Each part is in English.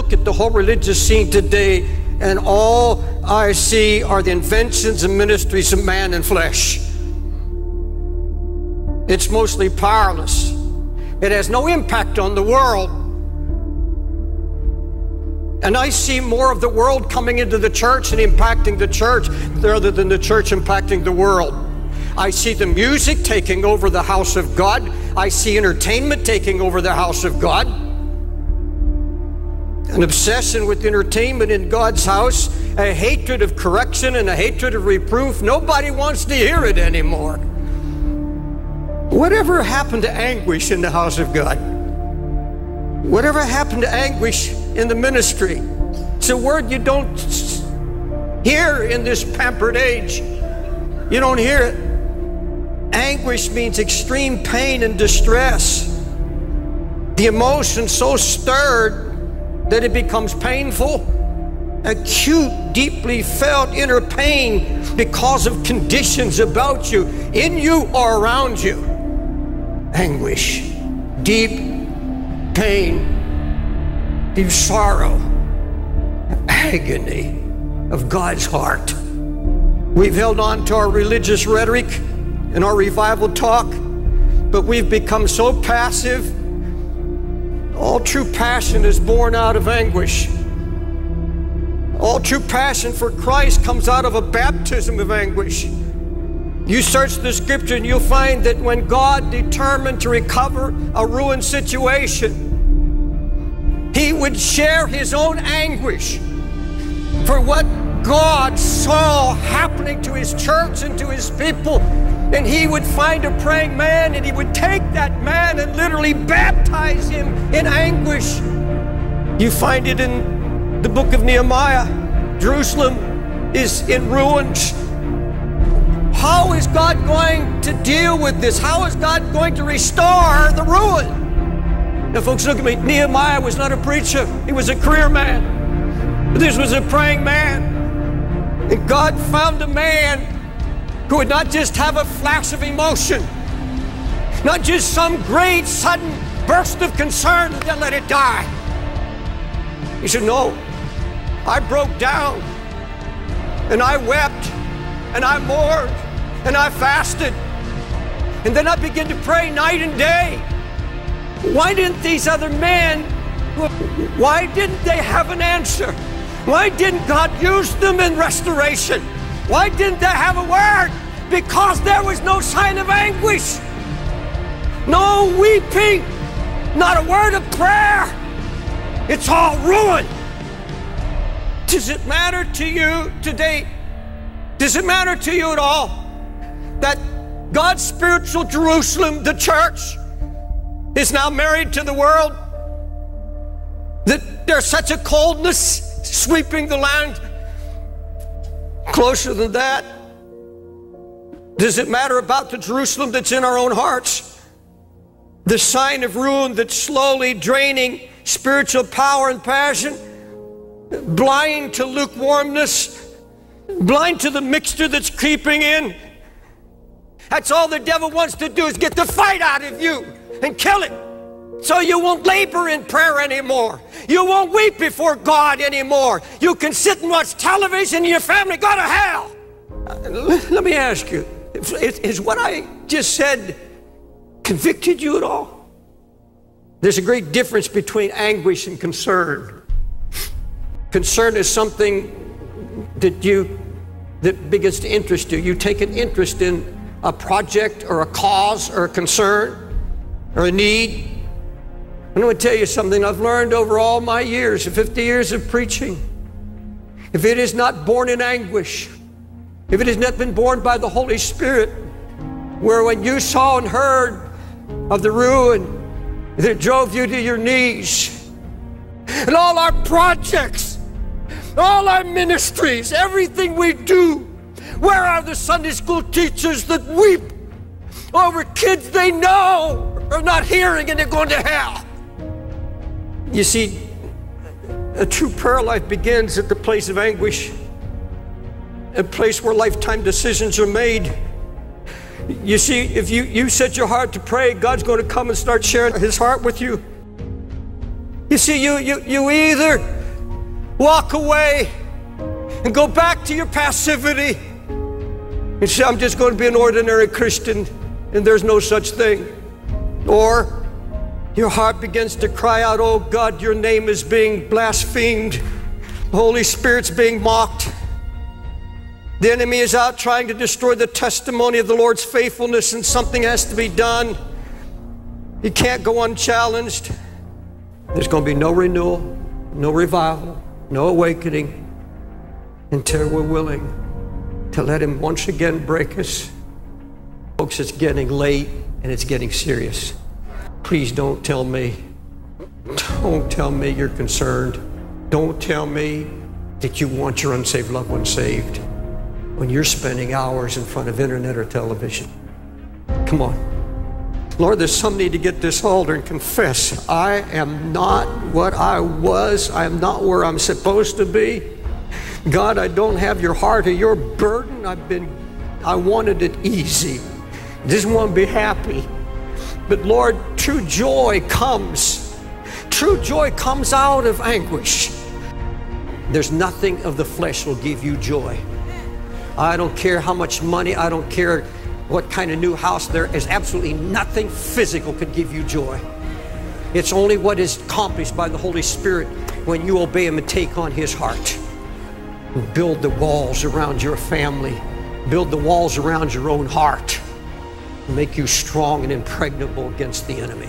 look at the whole religious scene today, and all I see are the inventions and ministries of man and flesh. It's mostly powerless. It has no impact on the world. And I see more of the world coming into the church and impacting the church rather than the church impacting the world. I see the music taking over the house of God. I see entertainment taking over the house of God. An obsession with entertainment in God's house, a hatred of correction and a hatred of reproof. Nobody wants to hear it anymore. Whatever happened to anguish in the house of God? Whatever happened to anguish in the ministry? It's a word you don't hear in this pampered age. You don't hear it. Anguish means extreme pain and distress. The emotion so stirred that it becomes painful. Acute, deeply felt inner pain because of conditions about you, in you or around you. Anguish, deep pain, deep sorrow, agony of God's heart. We've held on to our religious rhetoric and our revival talk, but we've become so passive. All true passion is born out of anguish. All true passion for Christ comes out of a baptism of anguish. You search the scripture and you'll find that when God determined to recover a ruined situation, He would share His own anguish for what God saw happening to His church and to His people. And He would find a praying man and He would take that man and literally baptize him in anguish. You find it in the book of Nehemiah. Jerusalem is in ruins. How is God going to deal with this? How is God going to restore the ruin? Now, folks, look at me. Nehemiah was not a preacher. He was a career man. But this was a praying man. And God found a man who would not just have a flash of emotion, not just some great sudden burst of concern and then let it die. He said, no, I broke down and I wept and I mourned and I fasted. And then I began to pray night and day. Why didn't these other men, why didn't they have an answer? Why didn't God use them in restoration? Why didn't they have a word? Because there was no sign of anguish, no weeping, not a word of prayer. It's all ruined. Does it matter to you today? Does it matter to you at all that God's spiritual Jerusalem, the church, is now married to the world? That there's such a coldness sweeping the land? Closer than that, does it matter about the Jerusalem that's in our own hearts? The sign of ruin that's slowly draining spiritual power and passion, blind to lukewarmness, blind to the mixture that's creeping in. That's all the devil wants to do, is get the fight out of you and kill it. So you won't labor in prayer anymore. You won't weep before God anymore. You can sit and watch television and your family go to hell. Let me ask you, is what I just said convicted you at all? There's a great difference between anguish and concern. Concern is something that begins to interest you. You take an interest in a project or a cause or a concern or a need. I'm going to tell you something I've learned over all my years, 50 years of preaching. If it is not born in anguish, if it has not been born by the Holy Spirit, where when you saw and heard of the ruin that drove you to your knees, and all our projects, all our ministries, everything we do, where are the Sunday school teachers that weep over kids they know are not hearing and they're going to hell? You see, a true prayer life begins at the place of anguish, a place where lifetime decisions are made. You see, if you set your heart to pray, God's going to come and start sharing His heart with you. You see, you either walk away and go back to your passivity and say, I'm just going to be an ordinary Christian and there's no such thing. Or your heart begins to cry out, oh God, your name is being blasphemed. The Holy Spirit's being mocked. The enemy is out trying to destroy the testimony of the Lord's faithfulness, and something has to be done. You can't go unchallenged. There's going to be no renewal, no revival, no awakening until we're willing to let him once again break us. Folks, it's getting late and it's getting serious. Please don't tell me you're concerned. Don't tell me that you want your unsaved loved one saved when you're spending hours in front of internet or television. Come on. Lord, there's some need to get this altar and confess, I am not what I was. I am not where I'm supposed to be. God, I don't have your heart or your burden. I wanted it easy. Just want to be happy. But Lord, true joy comes. True joy comes out of anguish. There's nothing of the flesh will give you joy. I don't care how much money, I don't care what kind of new house. There is absolutely nothing physical could give you joy. It's only what is accomplished by the Holy Spirit when you obey him and take on his heart. Build the walls around your family. Build the walls around your own heart. Make you strong and impregnable against the enemy.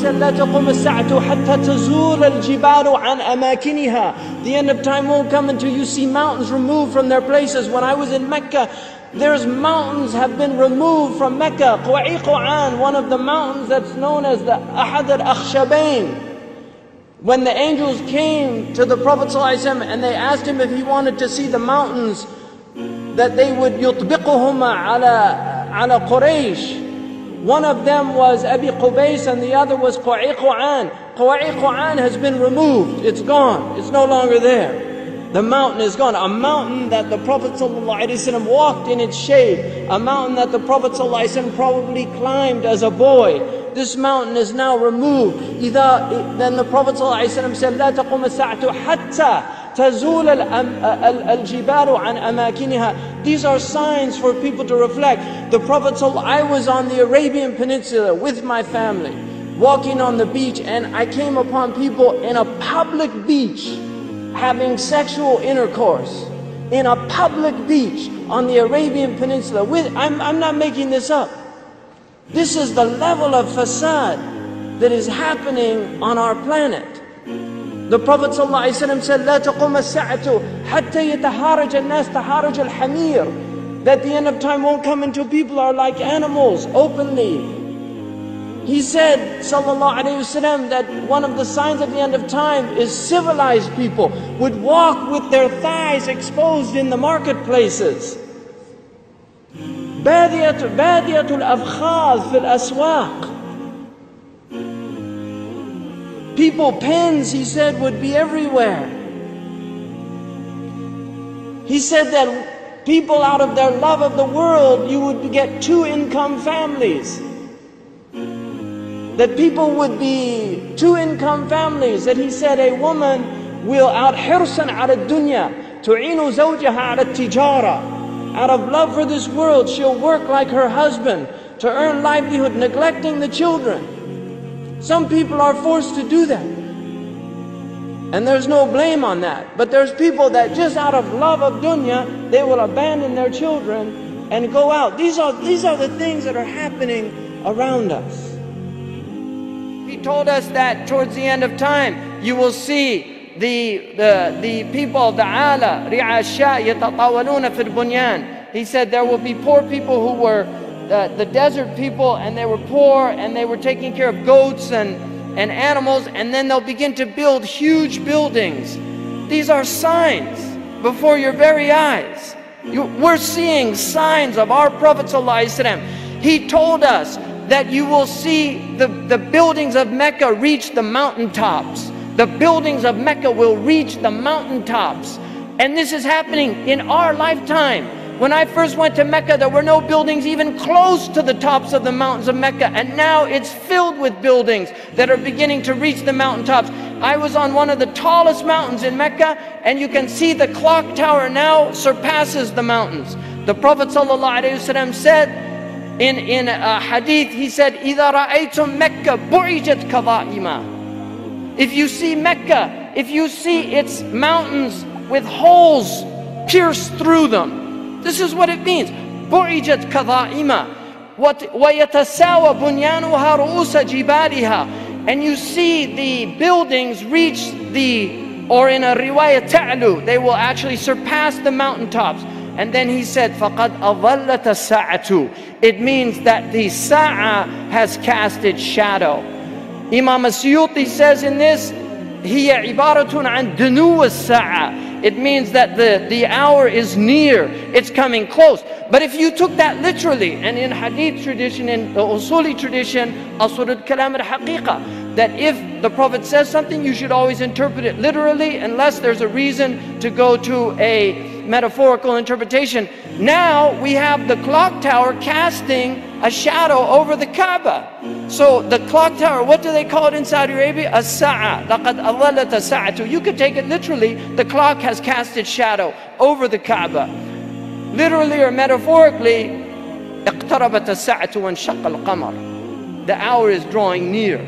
لا تقوم الساعة حتى تزول الجبال عن أماكنها. The end of time won't come until you see mountains removed from their places. When I was in Mecca, there's mountains have been removed from Mecca. Quwa'iquan, one of the mountains that's known as the Ahad al-Akhshabain. When the angels came to the Prophet ﷺ and they asked him if he wanted to see the mountains that they would يطبقهما على قريش. One of them was Abi Qubays and the other was Quwa'iquan. Quwa'iquan has been removed. It's gone. It's no longer there. The mountain is gone. A mountain that the Prophet ﷺ walked in its shade. A mountain that the Prophet ﷺ probably climbed as a boy. This mountain is now removed. Then the Prophet ﷺ said, لا تقوم الساعة حتى تزول الجبال عن أماكنها. These are signs for people to reflect. The Prophet I was on the Arabian Peninsula with my family, walking on the beach, and I came upon people in a public beach having sexual intercourse. In a public beach on the Arabian Peninsula. I'm not making this up. This is the level of fasad that is happening on our planet. The Prophet ﷺ said, لا تقوم الساعة حتى يتهارج الناس تهارج الحمير. That the end of time won't come until people are like animals openly. He said, sallallahu alayhi wasallam, that one of the signs of the end of time is civilized people would walk with their thighs exposed in the marketplaces. بادية الأفخاذ في الأسواق. People, pens, he said, would be everywhere. He said that people, out of their love of the world, you would get two-income families. That people would be two-income families. That he said a woman will out حرصا على الدنيا تعين زوجها على التجارة. Out of love for this world, she'll work like her husband to earn livelihood, neglecting the children. Some people are forced to do that. And there's no blame on that. But there's people that just out of love of dunya, they will abandon their children and go out. These are the things that are happening around us. He told us that towards the end of time, you will see the people, the ala, ri'asha, yatatawaluna fil bunyan. He said there will be poor people who were the desert people, and they were poor, and they were taking care of goats and and animals, and then they'll begin to build huge buildings. These are signs before your very eyes. We're seeing signs of our Prophet ﷺ. He told us that you will see the buildings of Mecca reach the mountaintops. The buildings of Mecca will reach the mountaintops. And this is happening in our lifetime. When I first went to Mecca, there were no buildings even close to the tops of the mountains of Mecca. And now it's filled with buildings that are beginning to reach the mountaintops. I was on one of the tallest mountains in Mecca, and you can see the clock tower now surpasses the mountains. The Prophet ﷺ said in a hadith, he said, إِذَا رَأَيْتُمْ مَكَّةَ بُعِجَتْ كَظَائِمًا. If you see Mecca, if you see its mountains with holes pierced through them, this is what it means. بُعِجَتْ كَظَائِمًا وَيَتَسَاوَى بُنْيَانُهَا رُؤُوسَ جِبَالِهَا. And you see the buildings reach the, or in a riwayah, ta'lu, they will actually surpass the mountaintops. And then he said, فَقَدْ أَظَلَّتَ السَّاعَةُ. It means that the sa'a has cast its shadow. Imam As-Suyuti says in this, هِيَ عِبَارَةٌ عَنْ دُنُوَ السَّاعَةِ. It means that the hour is near, it's coming close. But if you took that literally, and in hadith tradition, in the usuli tradition, asrul kalam al-haqiqa, that if the Prophet says something, you should always interpret it literally, unless there's a reason to go to a metaphorical interpretation. Now we have the clock tower casting a shadow over the Kaaba. So the clock tower, what do they call it in Saudi Arabia? As-sa'a. لَقَدْ أَظَلَّتَ السَّاعَةُ. You could take it literally, the clock has cast its shadow over the Kaaba. Literally or metaphorically, اقتربت الساعة وانشق القمر. The hour is drawing near.